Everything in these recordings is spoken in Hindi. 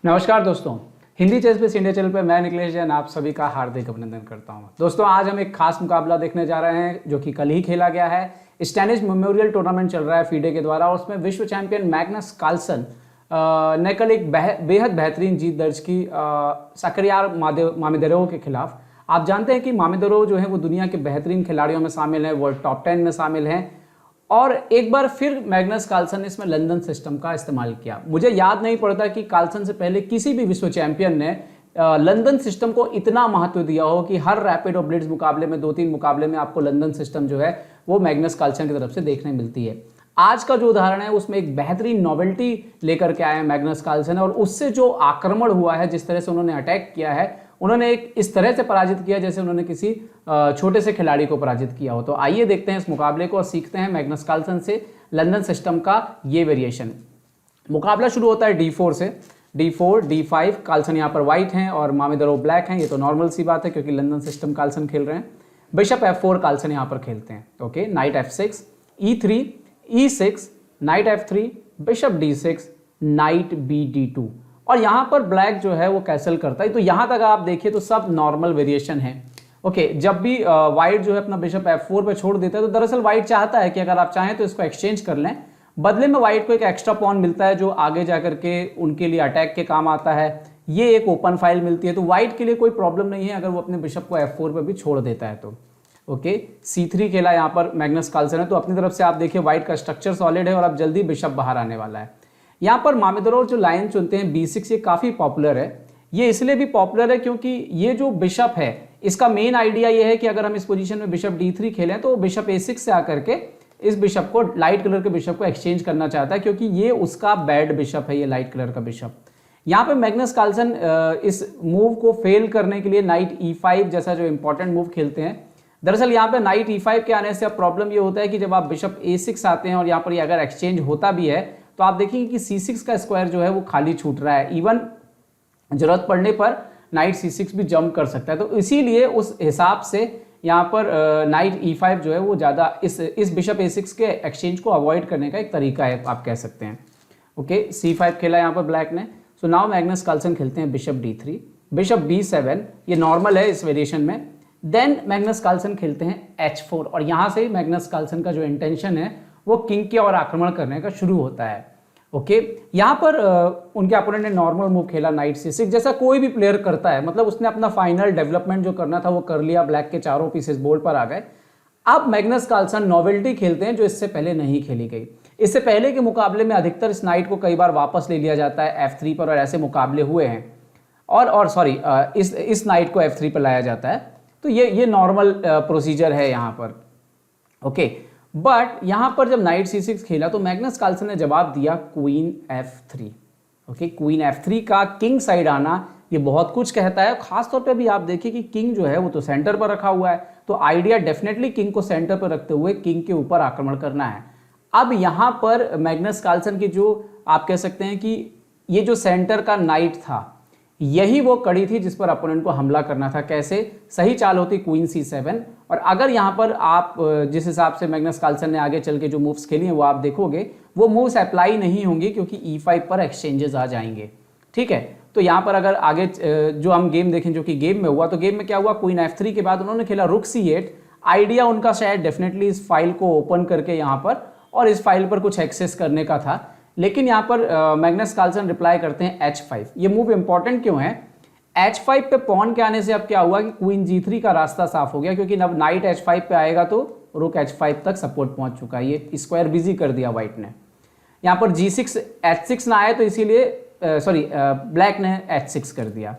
नमस्कार दोस्तों, Hindi chess base India channel पर मैं निखिलेश जैन आप सभी का हार्दिक अभिनंदन करता हूं। दोस्तों, आज हम एक खास मुकाबला देखने जा रहे हैं जो कि कल ही खेला गया है। स्टेनिस मेमोरियल टूर्नामेंट चल रहा है FIDE के द्वारा और उसमें विश्व चैंपियन मैग्नस कार्लसन ने कल एक बेहद बेहतरीन जीत दर्ज की शक्हरियार मामेदोरोव के खिलाफ। आप जानते हैं कि मामेदोरोव जो है वो दुनिया के बेहतरीन खिलाड़ियों में शामिल है, वर्ल्ड टॉप 10 में शामिल हैं और एक बार फिर मैग्नस कार्लसन ने इसमें लंदन सिस्टम का इस्तेमाल किया। मुझे याद नहीं पड़ता कि कार्लसन से पहले किसी भी विश्व चैंपियन ने लंदन सिस्टम को इतना महत्व दिया हो कि हर रैपिड और ब्लिट्ज मुकाबले में 2-3 मुकाबले में आपको लंदन सिस्टम जो है वो मैग्नस कार्लसन की तरफ से देखने मिलती है। आज का जो उदाहरण है उसमें एक बेहतरीन नॉवेल्टी लेकर के आए हैं मैग्नस कार्लसन और उससे जो आक्रमण हुआ है, जिस तरह से उन्होंने अटैक किया है, उन्होंने एक इस तरह से पराजित किया जैसे उन्होंने किसी छोटे से खिलाड़ी को पराजित किया हो। तो आइए देखते हैं इस मुकाबले को और सीखते हैं मैग्नस कार्लसन से लंदन सिस्टम का ये वेरिएशन। मुकाबला शुरू होता है D4 से, D4, D5। कार्लसन यहाँ पर व्हाइट हैं और मामेदोरोव ब्लैक हैं। ये तो नॉर्मल सी बात है क्योंकि लंदन सिस्टम कार्लसन खेल रहे हैं। बिशप F4 कार्लसन यहाँ पर खेलते हैं। Okay, night F6, E3, E6, night F3, bishop D6, night BD2 और यहाँ पर ब्लैक जो है वो कैसल करता है। तो यहाँ तक आप देखिए तो सब नॉर्मल वेरिएशन है। ओके, जब भी वाइट जो है अपना बिशप F4 पे छोड़ देता है तो दरअसल वाइट चाहता है कि अगर आप चाहें तो इसको एक्सचेंज कर लें, बदले में वाइट को एक एक्स्ट्रा पॉन मिलता है जो आगे जाकर के उनके लिए अटैक के काम आता है। ये एक ओपन फाइल मिलती है तो वाइट के लिए कोई प्रॉब्लम नहीं है अगर वो अपने बिशप को F4 पे भी छोड़ देता है तो। ओके, C3 खेला यहाँ पर मैग्नस कार्लसन है। तो अपनी तरफ से आप देखिए वाइट का स्ट्रक्चर सॉलिड है और अब जल्दी बिशप बाहर आने वाला है। यहाँ पर मामेदोरोव जो लाइन चुनते हैं B6, ये काफ़ी पॉपुलर है। ये इसलिए भी पॉपुलर है क्योंकि ये जो बिशप है इसका मेन आइडिया ये है कि अगर हम इस पोजीशन में बिशप D3 खेलें तो बिशप A6 से आकर के इस बिशप को, लाइट कलर के बिशप को एक्सचेंज करना चाहता है क्योंकि ये उसका बैड बिशप है, ये लाइट कलर का बिशप। यहाँ पे मैग्नस कार्लसन इस मूव को फेल करने के लिए नाइट E5 जैसा जो इंपॉर्टेंट मूव खेलते हैं। दरअसल यहाँ पे नाइट E5 के आने से अब प्रॉब्लम ये होता है कि जब आप बिशप A6 आते हैं और यहाँ पर ये अगर एक्सचेंज होता भी है तो आप देखेंगे कि C6 का स्क्वायर जो है वो खाली छूट रहा है। इवन जरूरत पड़ने पर नाइट C6 भी जंप कर सकता है। तो इसीलिए उस हिसाब से यहाँ पर नाइट E5 जो है वो ज़्यादा इस बिशप A6 के एक्सचेंज को अवॉइड करने का एक तरीका है, आप कह सकते हैं। ओके, C5 खेला यहाँ पर ब्लैक ने। सो नाउ मैग्नस कार्लसन खेलते हैं बिशप D3, बिशप B7, ये नॉर्मल है इस वेरिएशन में। देन मैग्नस कार्लसन खेलते हैं H4 और यहाँ से मैग्नस कार्लसन का जो इंटेंशन है वो किंग के और आक्रमण करने का शुरू होता है। ओके, यहाँ पर उनके अपोनेंट ने नॉर्मल मूव खेला नाइट C6 जैसा कोई भी प्लेयर करता है। मतलब उसने अपना फाइनल डेवलपमेंट जो करना था वो कर लिया, ब्लैक के चारों पीसेस बोर्ड पर आ गए। अब मैग्नस कार्लसन नॉवेल्टी खेलते हैं जो इससे पहले नहीं खेली गई। इससे पहले के मुकाबले में अधिकतर इस नाइट को कई बार वापस ले लिया जाता है F3 पर और ऐसे मुकाबले हुए हैं और सॉरी इस नाइट को F3 पर लाया जाता है। तो ये नॉर्मल प्रोसीजर है यहाँ पर। ओके, बट यहाँ पर जब नाइट C6 खेला तो मैग्नस कार्लसन ने जवाब दिया queen F3। Okay, queen F3 का किंग साइड आना ये बहुत कुछ कहता है। खासतौर पे भी आप देखिए कि किंग जो है वो तो सेंटर पर रखा हुआ है, तो आइडिया डेफिनेटली किंग को सेंटर पर रखते हुए किंग के ऊपर आक्रमण करना है। अब यहाँ पर मैग्नस कार्लसन की जो आप कह सकते हैं कि ये जो सेंटर का नाइट था यही वो कड़ी थी जिस पर अपोनेंट को हमला करना था। कैसे? सही चाल होती क्वीन C7 और अगर यहाँ पर आप जिस हिसाब से मैग्नस कार्लसन ने आगे चल के जो मूव्स खेली हैं वो आप देखोगे वो मूव्स अप्लाई नहीं होंगे क्योंकि E5 पर एक्सचेंजेस आ जाएंगे। ठीक है, तो यहाँ पर अगर आगे जो हम गेम देखें जो कि गेम में हुआ, तो गेम में क्या हुआ, क्वीन F3 के बाद उन्होंने खेला रुक C8। आइडिया उनका शायद डेफिनेटली इस फाइल को ओपन करके यहाँ पर और इस फाइल पर कुछ एक्सेस करने का था, लेकिन यहाँ पर मैग्नस कार्लसन रिप्लाई करते हैं H5। ये मूव इंपॉर्टेंट क्यों है? H5 पे पॉन के आने से अब क्या हुआ कि क्वीन G3 का रास्ता साफ हो गया क्योंकि अब नाइट H5 पे आएगा तो रुक H5 तक सपोर्ट पहुंच चुका है। ये स्क्वायर बिजी कर दिया वाइट ने। यहाँ पर G6 H6 ना आए तो इसीलिए ब्लैक ने H6 कर दिया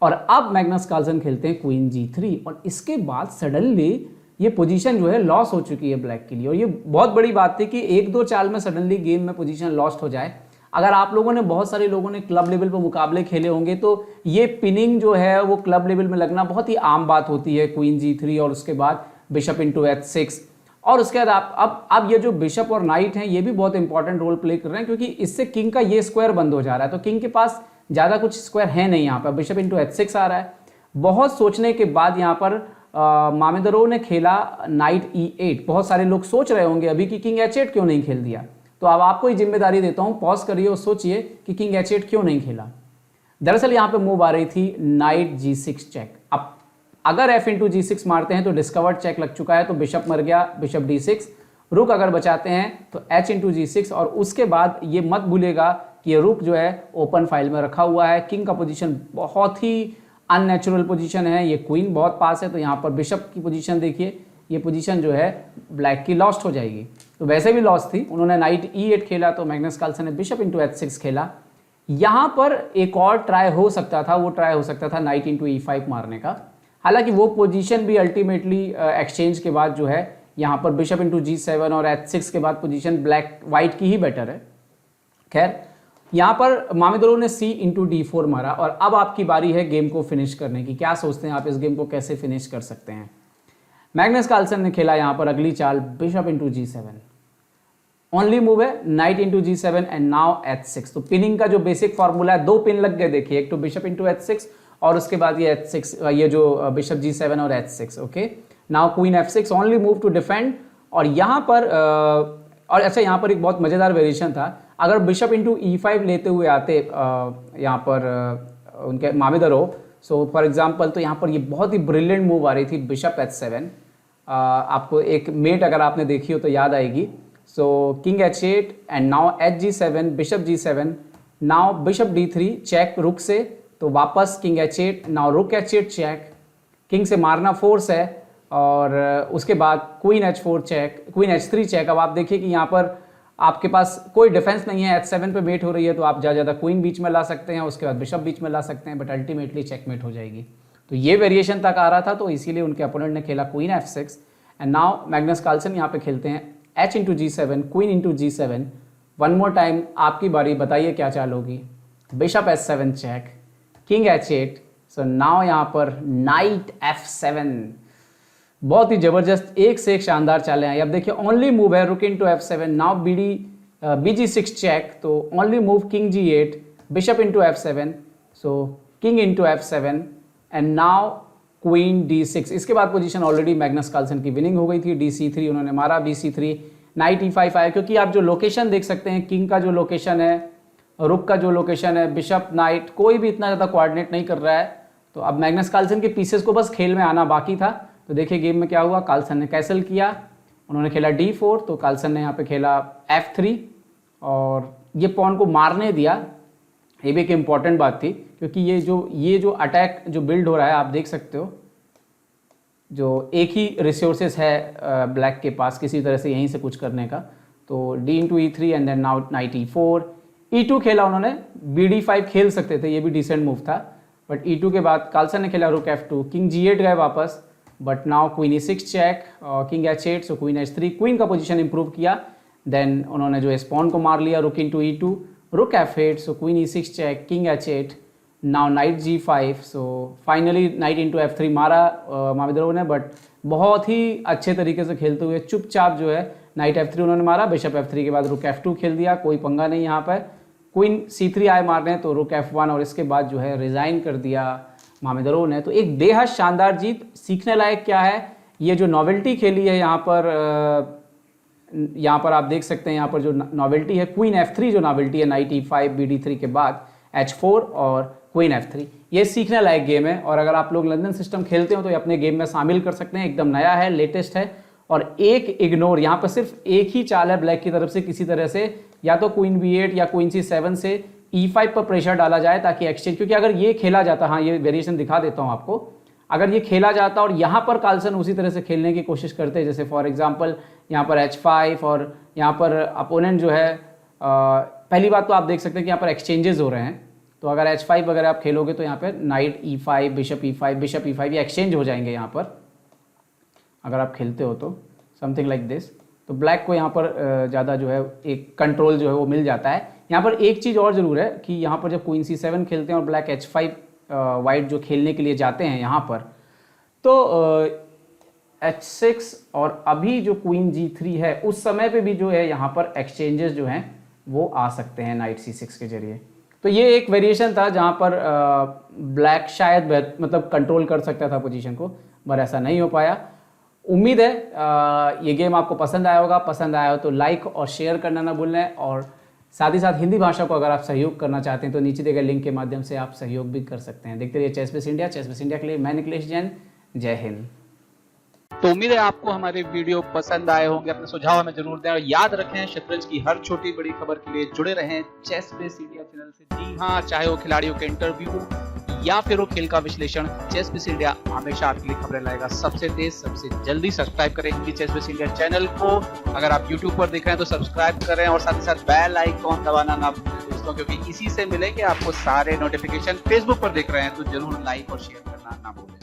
और अब मैग्नस कार्लसन खेलते हैं क्वीन G3 और इसके बाद सडनली ये पोजीशन जो है लॉस हो चुकी है ब्लैक के लिए। और ये बहुत बड़ी बात थी कि एक दो चाल में सडनली गेम में पोजीशन लॉस्ट हो जाए। अगर आप लोगों ने, बहुत सारे लोगों ने क्लब लेवल पर मुकाबले खेले होंगे तो ये पिनिंग जो है वो क्लब लेवल में लगना बहुत ही आम बात होती है। क्वीन G3 और उसके बाद बिशप इंटू H6 और उसके बाद आप अब ये जो बिशप और नाइट हैं ये भी बहुत इंपॉर्टेंट रोल प्ले कर रहे हैं क्योंकि इससे किंग का ये स्क्वायर बंद हो जा रहा है। तो किंग के पास ज़्यादा कुछ स्क्वायर है नहीं। यहाँ पर बिशप इंटू H6 आ रहा है। बहुत सोचने के बाद यहाँ पर मामेदोरोव ने खेला नाइट E8। बहुत सारे लोग सोच रहे होंगे अभी कि किंग H8 क्यों नहीं खेल दिया, तो अब आपको ही जिम्मेदारी देता हूं, पॉज करिए और सोचिए कि किंग H8 क्यों नहीं खेला। दरअसल यहाँ पे मूव आ रही थी नाइट G6 चेक। अब अगर F इंटू G6 मारते हैं तो डिस्कवर्ड चेक लग चुका है, तो बिशप मर गया, बिशप D6, रुक अगर बचाते हैं तो H इंटू G6, और उसके बाद ये मत भूलेगा कि ये रुक जो है ओपन फाइल में रखा हुआ है। किंग का पोजीशन बहुत ही अननेचुरल पोजीशन है, ये क्वीन बहुत पास है, तो यहाँ पर बिशप की पोजीशन देखिए, ये पोजीशन जो है ब्लैक की लॉस्ट हो जाएगी, तो वैसे भी लॉस्ट थी। उन्होंने नाइट E8 खेला, तो मैग्नस कार्लसन ने बिशप इंटू H6 खेला। यहाँ पर एक और ट्राई हो सकता था, वो ट्राई हो सकता था नाइट इंटू E5 मारने का, हालांकि वो पोजीशन भी अल्टीमेटली एक्सचेंज के बाद जो है यहाँ पर बिशप इंटू G7 और H6 के बाद पोजीशन ब्लैक वाइट की ही बेटर है। खैर यहाँ पर मामिदोरोव ने C इंटू D4 मारा, और अब आपकी बारी है गेम को फिनिश करने की। क्या सोचते हैं आप, इस गेम को कैसे फिनिश कर सकते हैं? मैग्नस कार्लसन ने खेला यहाँ पर अगली चाल bishop into G7, only move है knight into G7 and now H6। तो पिनिंग का जो बेसिक फॉर्मूला है, दो पिन लग गए देखिए, एक तो बिशप इंटू H6 और उसके बाद ये H6, ये जो बिशप G7 और H6। Okay, now queen F6, only move to defend. और यहाँ पर और अच्छा, यहाँ पर एक बहुत मज़ेदार वेरिएशन था, अगर बिशप इंटू E5 लेते हुए आते यहाँ पर उनके मामिदोरोव, सो फॉर एग्जाम्पल, तो यहाँ पर ये बहुत ही ब्रिलियंट मूव आ रही थी बिशप H7। आपको एक मेट अगर आपने देखी हो तो याद आएगी। So king H8 and now H G7, bishop G7, now bishop D3 check rook से, तो वापस किंग H8, नाउ रुक H8 चेक, किंग से मारना फोर्स है, और उसके बाद queen H4 check, queen H3 check. अब आप देखिए कि यहाँ पर आपके पास कोई डिफेंस नहीं है, H7 पे मेट हो रही है, तो आप ज़्यादा क्वीन बीच में ला सकते हैं, उसके बाद बिशप बीच में ला सकते हैं, बट अल्टीमेटली चेकमेट हो जाएगी। तो ये वेरिएशन तक आ रहा था, तो इसीलिए उनके अपोनेंट ने खेला queen F6 and now Magnus Carlsen यहाँ पे खेलते हैं H into G7, queen into G7। One more time, आपकी बारी, बताइए क्या चाल होगी? Bishop H7 check, king H8, so now यहाँ पर नाइट F7। बहुत ही जबरदस्त, एक से एक शानदार चालें आई। अब देखिए ओनली मूव है rook into F7, now BG6 check, तो only move king G8, bishop into F7, so king into F7 and now queen D6। इसके बाद पोजीशन ऑलरेडी मैग्नस कार्लसन की विनिंग हो गई थी। DC3 उन्होंने मारा, BC3, नाइट E5 आया, क्योंकि आप जो लोकेशन देख सकते हैं, किंग का जो लोकेशन है, रुक का जो लोकेशन है, बिशप नाइट, कोई भी इतना ज़्यादा कोऑर्डिनेट नहीं कर रहा है। तो अब मैग्नस कार्लसन के पीसेस को बस खेल में आना बाकी था। तो देखिए गेम में क्या हुआ, कार्लसन ने कैसल किया, उन्होंने खेला D4, तो कार्लसन ने यहाँ पे खेला F3 और ये पॉन को मारने दिया। ये भी एक इम्पॉर्टेंट बात थी, क्योंकि ये जो अटैक जो बिल्ड हो रहा है, आप देख सकते हो, जो एक ही रिसोर्सेस है ब्लैक के पास किसी तरह से यहीं से कुछ करने का। तो D into E3 and then now knight E4, E2 खेला उन्होंने, BD5 खेल सकते थे, ये भी डिसेंट मूव था, बट E2 के बाद कार्लसन ने खेला रुक F2, किंग G8 गए वापस, but now queen E6 check, king H8, so queen H3, queen का पोजीशन इंप्रूव किया, देन उन्होंने जो स्पॉन को मार लिया, रुक into E2, rook F8, so queen E6 check, king H8, now knight G5, so finally knight into F3 मारा मामिदोरोव ने, बट बहुत ही अच्छे तरीके से खेलते हुए चुपचाप जो है नाइट F3 उन्होंने मारा, बिशप F3 के बाद रुक F2 खेल दिया, कोई पंगा नहीं यहाँ पर। क्वीन C3 आए मारने, तो रुक F1, और इसके बाद जो है रिज़ाइन कर दिया मामिदोरोव ने। तो एक बेहद शानदार जीत। सीखने लायक क्या है, ये जो नॉवेल्टी खेली है यहाँ पर आप देख सकते हैं, यहाँ पर जो नॉवेल्टी है क्वीन F3, जो नॉवेल्टी है नाइट E5 BD3 के बाद H4 और क्वीन F3, ये सीखने लायक गेम है। और अगर आप लोग लंदन सिस्टम खेलते हो तो ये अपने गेम में शामिल कर सकते हैं, एकदम नया है, लेटेस्ट है। और एक इग्नोर, यहाँ पर सिर्फ एक ही चाल है ब्लैक की तरफ से, किसी तरह से या तो क्वीन B8 या क्वीन C7 से E5 पर प्रेशर डाला जाए ताकि एक्सचेंज, क्योंकि अगर ये खेला जाता, हाँ ये वेरिएशन दिखा देता हूँ आपको, अगर ये खेला जाता और यहाँ पर कार्लसन उसी तरह से खेलने की कोशिश करते, जैसे फॉर एग्जांपल यहाँ पर H5 और यहाँ पर अपोनेंट जो है, पहली बात तो आप देख सकते हैं कि यहाँ पर एक्सचेंजेस हो रहे हैं, तो अगर H5 वगैरह आप खेलोगे तो यहाँ पर नाइट E5, बिशप E5 ये एक्सचेंज हो जाएंगे यहाँ पर, अगर आप खेलते हो तो समथिंग लाइक दिस। तो ब्लैक को यहाँ पर ज़्यादा जो है एक कंट्रोल जो है वो मिल जाता है। यहाँ पर एक चीज़ और ज़रूर है कि यहाँ पर जब क्वीन C7 खेलते हैं और ब्लैक H5 वाइट जो खेलने के लिए जाते हैं यहाँ पर, तो H6 और अभी जो क्वीन G3 है, उस समय पे भी जो है यहाँ पर एक्सचेंजेस जो हैं वो आ सकते हैं नाइट C6 के जरिए। तो ये एक वेरिएशन था जहाँ पर ब्लैक शायद मतलब कंट्रोल कर सकता था पोजीशन को, पर ऐसा नहीं हो पाया। उम्मीद है ये गेम आपको पसंद आया होगा। पसंद आया हो तो लाइक और शेयर करना ना भूलें, और साथ ही साथ हिंदी भाषा को अगर आप सहयोग करना चाहते हैं तो नीचे दिए गए लिंक के माध्यम से आप सहयोग भी कर सकते हैं। देखते रहिए chess base India. Chess base India के लिए मैं निखिलेश जैन, जय हिंद। तो उम्मीद है आपको हमारे वीडियो पसंद आए होंगे। अपने सुझाव हमें जरूर दें और याद रखें शतरंज की हर छोटी बड़ी खबर के लिए जुड़े रहें चेस बेस इंडिया चैनल से। जी हाँ, चाहे वो खिलाड़ियों के इंटरव्यू या फिर वो खेल का विश्लेषण, चेस बेस इंडिया हमेशा आपके लिए खबरें लाएगा सबसे तेज सबसे जल्दी। सब्सक्राइब करें Hindi chess base India channel को। अगर आप यूट्यूब पर देख रहे हैं तो सब्सक्राइब करें और साथ ही साथ बेल आइकॉन दबाना ना भूलें दोस्तों, क्योंकि इसी से मिलेंगे आपको सारे नोटिफिकेशन। फेसबुक पर देख रहे हैं तो जरूर लाइक और शेयर करना ना भूलें।